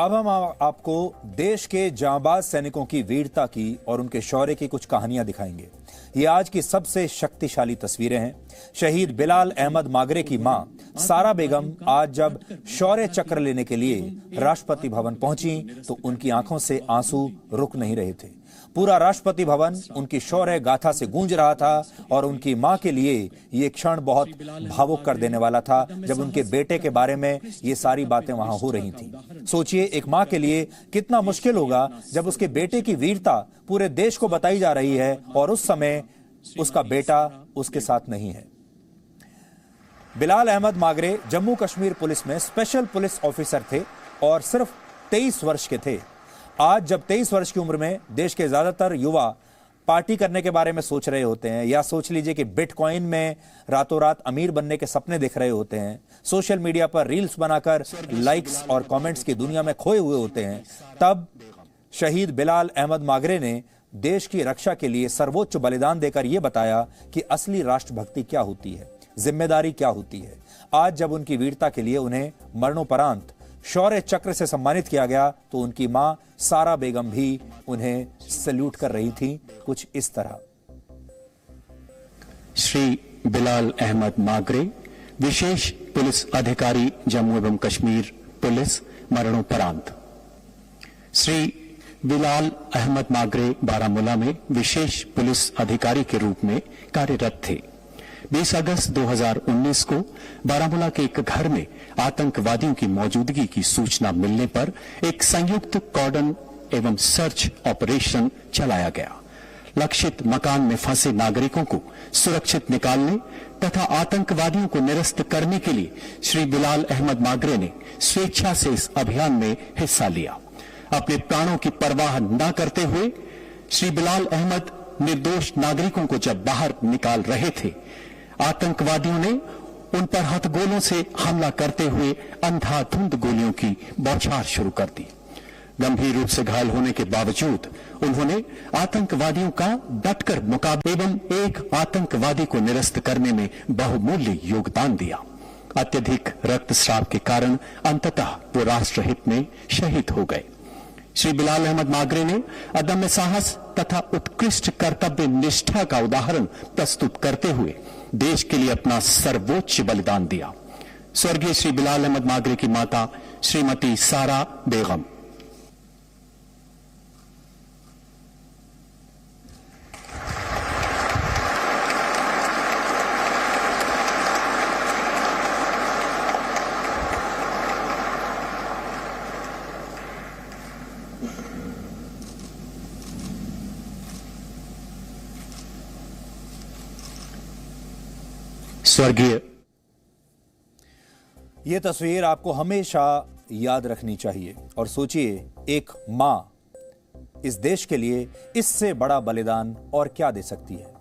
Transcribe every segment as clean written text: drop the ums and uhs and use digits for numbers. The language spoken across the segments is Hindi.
अब हम आपको देश के जांबाज सैनिकों की वीरता की और उनके शौर्य की कुछ कहानियां दिखाएंगे। ये आज की सबसे शक्तिशाली तस्वीरें हैं। शहीद बिलाल अहमद मागरे की मां सारा बेगम आज जब शौर्य चक्र लेने के लिए राष्ट्रपति भवन पहुंची तो उनकी आंखों से आंसू रुक नहीं रहे थे। पूरा राष्ट्रपति भवन उनकी शौर्य गाथा से गूंज रहा था और उनकी मां के लिए ये क्षण बहुत भावुक कर देने वाला था जब उनके बेटे के बारे में ये सारी बातें वहां हो रही थीं। सोचिए एक मां के लिए कितना मुश्किल होगा जब उसके बेटे की वीरता पूरे देश को बताई जा रही है और उस समय उसका बेटा उसके साथ नहीं है। बिलाल अहमद मागरे जम्मू कश्मीर पुलिस में स्पेशल पुलिस ऑफिसर थे और सिर्फ 23 वर्ष के थे। आज जब 23 वर्ष की उम्र में देश के ज्यादातर युवा पार्टी करने के बारे में सोच रहे होते हैं या सोच लीजिए कि बिटकॉइन में रातों रात अमीर बनने के सपने देख रहे होते हैं, सोशल मीडिया पर रील्स बनाकर लाइक्स और कमेंट्स की दुनिया में खोए हुए होते हैं, तब शहीद बिलाल अहमद मागरे ने देश की रक्षा के लिए सर्वोच्च बलिदान देकर यह बताया कि असली राष्ट्रभक्ति क्या होती है, जिम्मेदारी क्या होती है। आज जब उनकी वीरता के लिए उन्हें मरणोपरांत शौर्य चक्र से सम्मानित किया गया तो उनकी मां सारा बेगम भी उन्हें सैल्यूट कर रही थी, कुछ इस तरह। श्री बिलाल अहमद मागरे, विशेष पुलिस अधिकारी, जम्मू एवं कश्मीर पुलिस, मरणोपरांत। श्री बिलाल अहमद मागरे बारामूला में विशेष पुलिस अधिकारी के रूप में कार्यरत थे। 20 अगस्त 2019 को बारामूला के एक घर में आतंकवादियों की मौजूदगी की सूचना मिलने पर एक संयुक्त कॉर्डन एवं सर्च ऑपरेशन चलाया गया। लक्षित मकान में फंसे नागरिकों को सुरक्षित निकालने तथा आतंकवादियों को निरस्त करने के लिए श्री बिलाल अहमद मागरे ने स्वेच्छा से इस अभियान में हिस्सा लिया। अपने प्राणों की परवाह न करते हुए श्री बिलाल अहमद निर्दोष नागरिकों को जब बाहर निकाल रहे थे, आतंकवादियों ने उन पर हथगोलों से हमला करते हुए अंधाधुंध गोलियों की बौछार शुरू कर दी। गंभीर रूप से घायल होने के बावजूद उन्होंने आतंकवादियों का डटकर मुकाबला एवं एक आतंकवादी को निरस्त करने में बहुमूल्य योगदान दिया। अत्यधिक रक्तस्राव के कारण अंततः वो राष्ट्रहित में शहीद हो गए। श्री बिलाल अहमद मागरे ने अदम्य साहस तथा उत्कृष्ट कर्तव्य निष्ठा का उदाहरण प्रस्तुत करते हुए देश के लिए अपना सर्वोच्च बलिदान दिया। स्वर्गीय श्री बिलाल अहमद मागरे की माता श्रीमती सारा बेगम। स्वर्गीय। यह तस्वीर आपको हमेशा याद रखनी चाहिए और सोचिए एक मां इस देश के लिए इससे बड़ा बलिदान और क्या दे सकती है।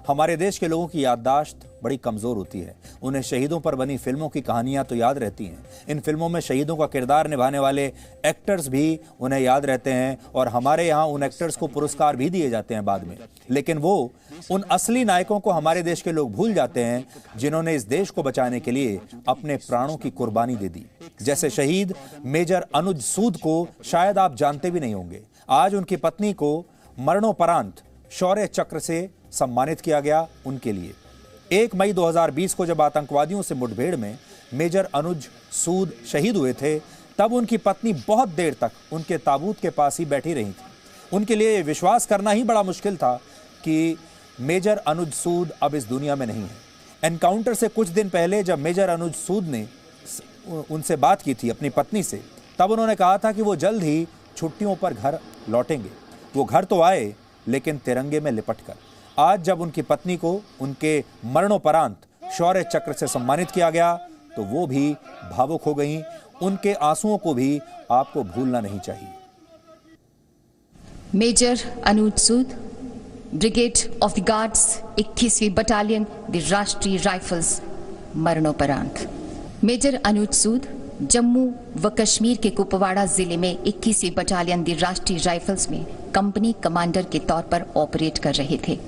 हमारे देश के लोगों की याददाश्त बड़ी कमजोर होती है। उन्हें शहीदों पर बनी फिल्मों की कहानियां तो याद रहती हैं। इन फिल्मों में शहीदों का किरदार निभाने वाले एक्टर्स भी उन्हें याद रहते हैं और हमारे यहाँ उन एक्टर्स को पुरस्कार भी दिए जाते हैं बाद में। लेकिन वो उन असली नायकों को हमारे देश के लोग भूल जाते हैं जिन्होंने इस देश को बचाने के लिए अपने प्राणों की कुर्बानी दे दी। जैसे शहीद मेजर अनुज सूद को शायद आप जानते भी नहीं होंगे। आज उनकी पत्नी को मरणोपरांत शौर्य चक्र से सम्मानित किया गया उनके लिए। 1 मई 2020 को जब आतंकवादियों से मुठभेड़ में मेजर अनुज सूद शहीद हुए थे तब उनकी पत्नी बहुत देर तक उनके ताबूत के पास ही बैठी रही थी। उनके लिए विश्वास करना ही बड़ा मुश्किल था कि मेजर अनुज सूद अब इस दुनिया में नहीं है। एनकाउंटर से कुछ दिन पहले जब मेजर अनुज सूद ने उनसे बात की थी अपनी पत्नी से, तब उन्होंने कहा था कि वो जल्द ही छुट्टियों पर घर लौटेंगे। वो घर तो आए लेकिन तिरंगे में लिपट कर। आज जब उनकी पत्नी को उनके मरणोपरांत शौर्य चक्र से सम्मानित किया गया तो वो भी भावुक हो गईं। उनके आंसुओं को भी आपको भूलना नहीं चाहिए। Major Anuj Sood, brigade of the guards, 21वीं बटालियन, द राष्ट्रीय राइफल्स, मरणोपरांत। मेजर अनुज सूद जम्मू व कश्मीर के कुपवाड़ा जिले में 21वीं बटालियन द राष्ट्रीय राइफल्स में कंपनी कमांडर के तौर पर ऑपरेट कर रहे थे।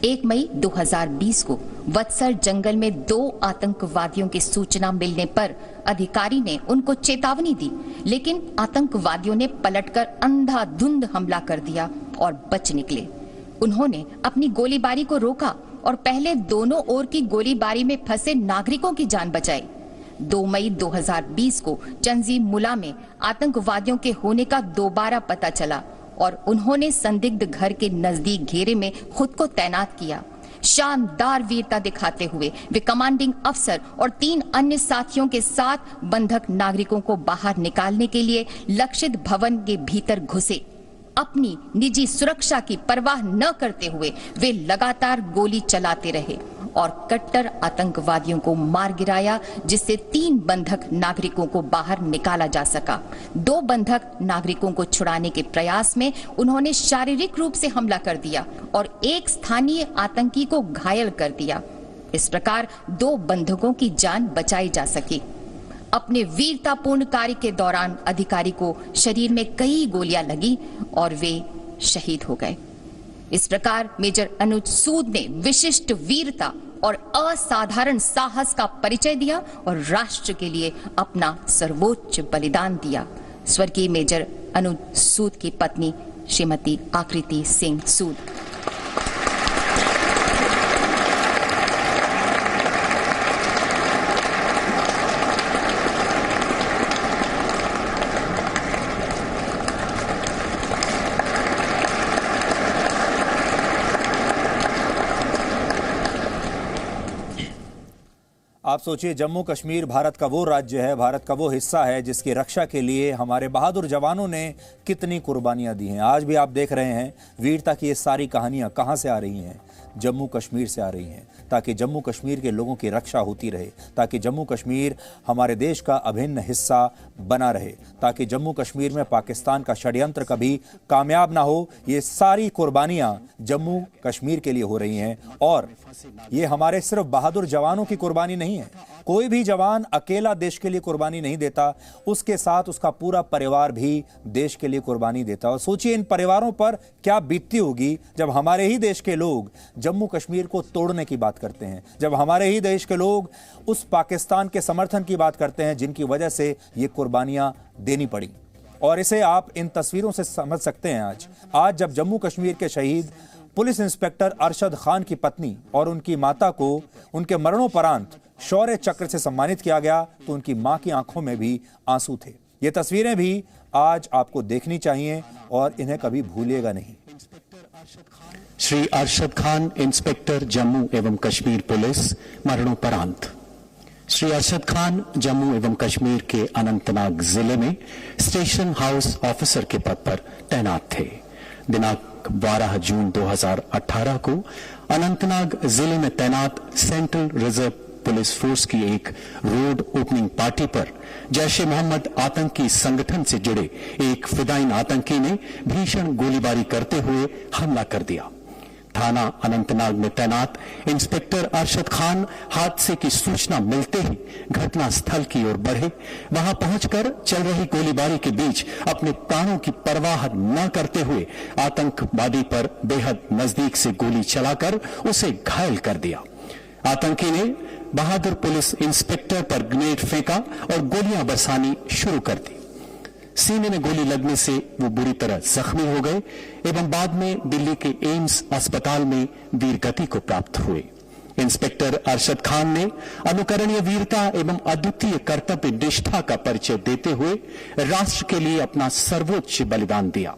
1 मई 2020 को वत्सर जंगल में 2 आतंकवादियों की सूचना मिलने पर अधिकारी ने उनको चेतावनी दी, लेकिन आतंकवादियों ने पलटकर अंधाधुंध हमला कर दिया और बच निकले। उन्होंने अपनी गोलीबारी को रोका और पहले दोनों ओर की गोलीबारी में फंसे नागरिकों की जान बचाई। 2 मई 2020 को चंजी मुला में आतंकवादियों के होने का दोबारा पता चला और उन्होंने संदिग्ध घर के नजदीक घेरे में खुद को तैनात किया। शानदार वीरता दिखाते हुए वे कमांडिंग अफसर और 3 अन्य साथियों के साथ बंधक नागरिकों को बाहर निकालने के लिए लक्षित भवन के भीतर घुसे। अपनी निजी सुरक्षा की परवाह न करते हुए वे लगातार गोली चलाते रहे और कट्टर आतंकवादियों को मार गिराया, जिससे 3 बंधक नागरिकों को बाहर निकाला जा सका। 2 बंधक नागरिकों को छुड़ाने के प्रयास में उन्होंने शारीरिक रूप से हमला कर दिया और एक स्थानीय आतंकी को घायल कर दिया। इस प्रकार 2 बंधकों की जान बचाई जा सकी। अपने वीरतापूर्ण कार्य के दौरान अधिकारी को शरीर में कई गोलियां लगी और वे शहीद हो गए। इस प्रकार मेजर अनुज सूद ने विशिष्ट वीरता और असाधारण साहस का परिचय दिया और राष्ट्र के लिए अपना सर्वोच्च बलिदान दिया। स्वर्गीय मेजर अनुज सूद की पत्नी श्रीमती आकृति सिंह सूद। आप सोचिए, जम्मू कश्मीर भारत का वो राज्य है, भारत का वो हिस्सा है जिसकी रक्षा के लिए हमारे बहादुर जवानों ने कितनी कुर्बानियां दी हैं। आज भी आप देख रहे हैं वीरता की ये सारी कहानियां कहां से आ रही हैं? जम्मू कश्मीर से आ रही हैं, ताकि जम्मू कश्मीर के लोगों की रक्षा होती रहे, ताकि जम्मू कश्मीर हमारे देश का अभिन्न हिस्सा बना रहे, ताकि जम्मू कश्मीर में पाकिस्तान का षड्यंत्र कभी कामयाब ना हो। ये सारी कुर्बानियां जम्मू कश्मीर के लिए हो रही हैं और ये हमारे सिर्फ बहादुर जवानों की कुर्बानी नहीं है। कोई भी जवान अकेला देश के लिए कुर्बानी नहीं देता, उसके साथ उसका पूरा परिवार भी देश के लिए कुर्बानी देता। और सोचिए इन परिवारों पर क्या बीतती होगी जब हमारे ही देश के लोग जम्मू कश्मीर को तोड़ने की बात करते हैं, जब हमारे ही देश के लोग उस पाकिस्तान के समर्थन की बात करते हैं जिनकी वजह से ये कुर्बानियां देनी पड़ी। और इसे आप इन तस्वीरों से समझ सकते हैं। आज जब जम्मू कश्मीर के शहीद पुलिस इंस्पेक्टर अरशद खान की पत्नी और उनकी माता को उनके मरणोपरांत शौर्य चक्र से सम्मानित किया गया, तो उनकी मां की आंखों में भी आंसू थे। ये तस्वीरें भी आज आपको देखनी चाहिए और इन्हें कभी भूलिएगा नहीं। श्री अरशद खान, इंस्पेक्टर जम्मू एवं कश्मीर पुलिस, मरणोपरांत। श्री अरशद खान जम्मू एवं कश्मीर के अनंतनाग जिले में स्टेशन हाउस ऑफिसर के पद पर तैनात थे। दिनांक 12 जून 2018 को अनंतनाग जिले में तैनात सेंट्रल रिजर्व पुलिस फोर्स की एक रोड ओपनिंग पार्टी पर जैश ए मोहम्मद आतंकी संगठन से जुड़े एक फिदाइन आतंकी ने भीषण गोलीबारी करते हुए हमला कर दिया। थाना अनंतनाग में तैनात इंस्पेक्टर अरशद खान हादसे की सूचना मिलते ही घटना स्थल की ओर बढ़े। वहां पहुंचकर चल रही गोलीबारी के बीच अपने प्राणों की परवाह न करते हुए आतंकवादी पर बेहद नजदीक से गोली चलाकर उसे घायल कर दिया। आतंकी ने बहादुर पुलिस इंस्पेक्टर पर ग्रेनेड फेंका और गोलियां बरसानी शुरू कर दी। सीने में गोली लगने से वो बुरी तरह जख्मी हो गए एवं बाद में दिल्ली के एम्स अस्पताल में वीरगति को प्राप्त हुए। इंस्पेक्टर अरशद खान ने अनुकरणीय वीरता एवं अद्वितीय कर्तव्य निष्ठा का परिचय देते हुए राष्ट्र के लिए अपना सर्वोच्च बलिदान दिया।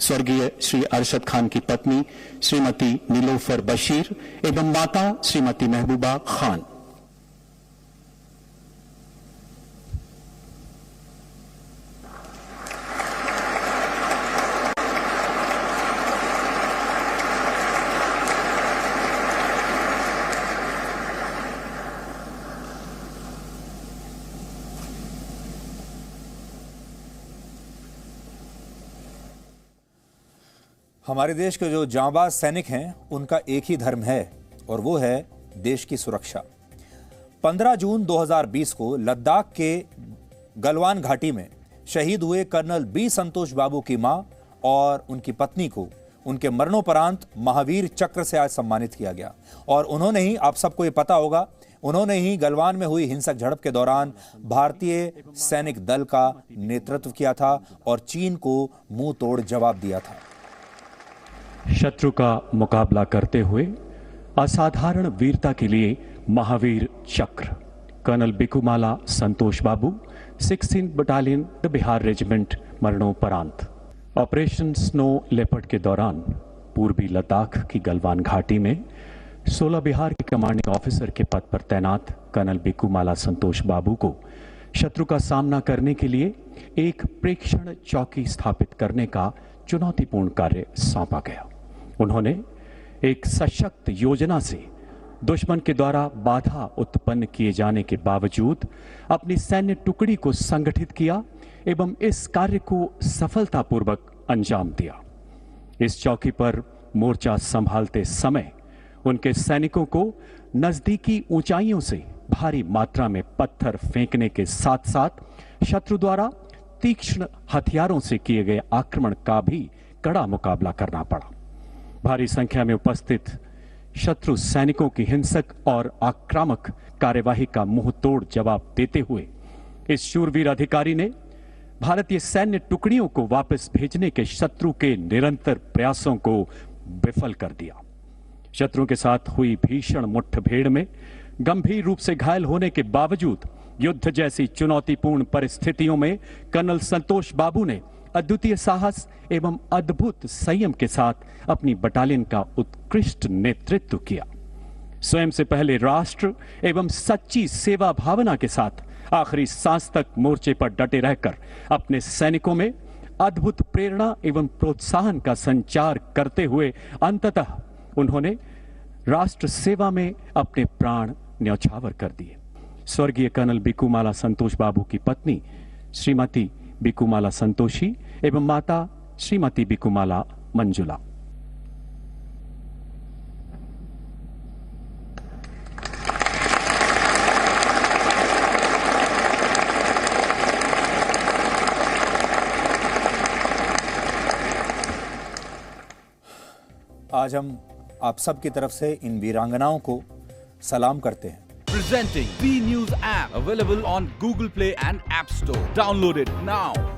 स्वर्गीय श्री अरशद खान की पत्नी श्रीमती नीलोफर बशीर एवं माता श्रीमती महबूबा खान। हमारे देश के जो जांबाज सैनिक हैं उनका एक ही धर्म है और वो है देश की सुरक्षा। 15 जून 2020 को लद्दाख के गलवान घाटी में शहीद हुए कर्नल बी संतोष बाबू की मां और उनकी पत्नी को उनके मरणोपरांत महावीर चक्र से आज सम्मानित किया गया। और उन्होंने ही, आप सबको ये पता होगा, उन्होंने ही गलवान में हुई हिंसक झड़प के दौरान भारतीय सैनिक दल का नेतृत्व किया था और चीन को मुंह तोड़ जवाब दिया था। शत्रु का मुकाबला करते हुए असाधारण वीरता के लिए Mahavir Chakra colonel Bikumalla Santosh Babu 16 battalion the Bihar regiment मरणोपरांत। ऑपरेशन स्नो लेपर्ड के दौरान पूर्वी लद्दाख की गलवान घाटी में 16 बिहार के कमांडिंग ऑफिसर के पद पर तैनात कर्नल बिकुमाला संतोष बाबू को शत्रु का सामना करने के लिए एक प्रेक्षण चौकी स्थापित करने का चुनौतीपूर्ण कार्य सौंपा गया। उन्होंने एक सशक्त योजना से दुश्मन के द्वारा बाधा उत्पन्न किए जाने के बावजूद अपनी सैन्य टुकड़ी को संगठित किया एवं इस कार्य को सफलतापूर्वक अंजाम दिया। इस चौकी पर मोर्चा संभालते समय उनके सैनिकों को नजदीकी ऊंचाइयों से भारी मात्रा में पत्थर फेंकने के साथ साथ शत्रु द्वारा तीक्ष्ण हथियारों से किए गए आक्रमण का भी कड़ा मुकाबला करना पड़ा। भारी संख्या में उपस्थित शत्रु सैनिकों की हिंसक और आक्रामक कार्यवाही का मुंहतोड़ जवाब देते हुए इस शूरवीर अधिकारी ने भारतीय सैन्य टुकड़ियों को वापस भेजने के शत्रु के निरंतर प्रयासों को विफल कर दिया। शत्रु के साथ हुई भीषण मुठभेड़ में गंभीर रूप से घायल होने के बावजूद युद्ध जैसी चुनौतीपूर्ण परिस्थितियों में कर्नल संतोष बाबू ने अद्वितीय साहस एवं अद्भुत संयम के साथ अपनी बटालियन का उत्कृष्ट नेतृत्व किया। स्वयं से पहले राष्ट्र एवं सच्ची सेवा भावना के साथ आखिरी सांस तक मोर्चे पर डटे रहकर अपने सैनिकों में अद्भुत प्रेरणा एवं प्रोत्साहन का संचार करते हुए अंततः उन्होंने राष्ट्र सेवा में अपने प्राण न्यौछावर कर दिए। स्वर्गीय कर्नल बिकुमाला संतोष बाबू की पत्नी श्रीमती बिकुमाला संतोषी एवं माता श्रीमती बिकुमाला मंजुला। आज हम आप सब की तरफ से इन वीरांगनाओं को सलाम करते हैं। Presenting B News app, available on Google Play and App Store. Download it now.